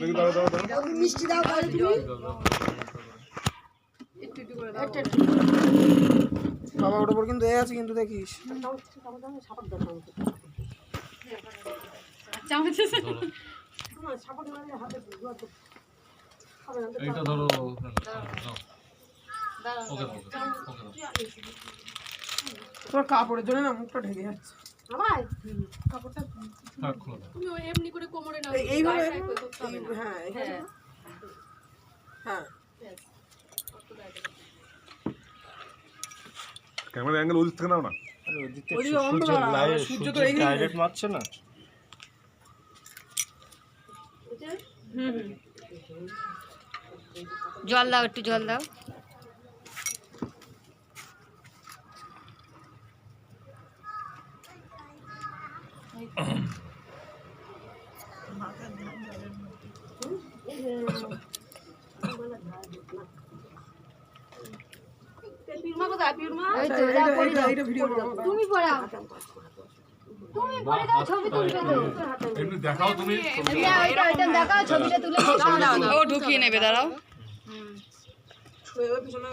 মিষ্টি দাও তাহলে তুমি বাবা ওটার উপর কিন্তু এ আছে কিন্তু দেখিস এইটা ধরো তোমার কাপড়ের জন্য না মুখটা ঢেকে যাচ্ছে আমার কাপড়টা তুমি ওই এমনি করে কোমরে নাও এইভাবে হ্যাঁ হ্যাঁ হ্যাঁ ক্যামেরা অ্যাঙ্গেল ওদিক থেকে নাও না সূর্য তো ডাইরেক্ট মারছে না জল দাও, একটু জল দাও। পিরমা কোথায় পিরমা এই তো এইটা ভিডিও তুমি পড়াও, তুমি পড়ে দাও, ছবি তুলবে তো। এমনি দেখাও তুমি ওইটা দেখাও, ছবিটা তুলে ও ঢুকিয়ে নেবে, দাঁড়াও। পিছনে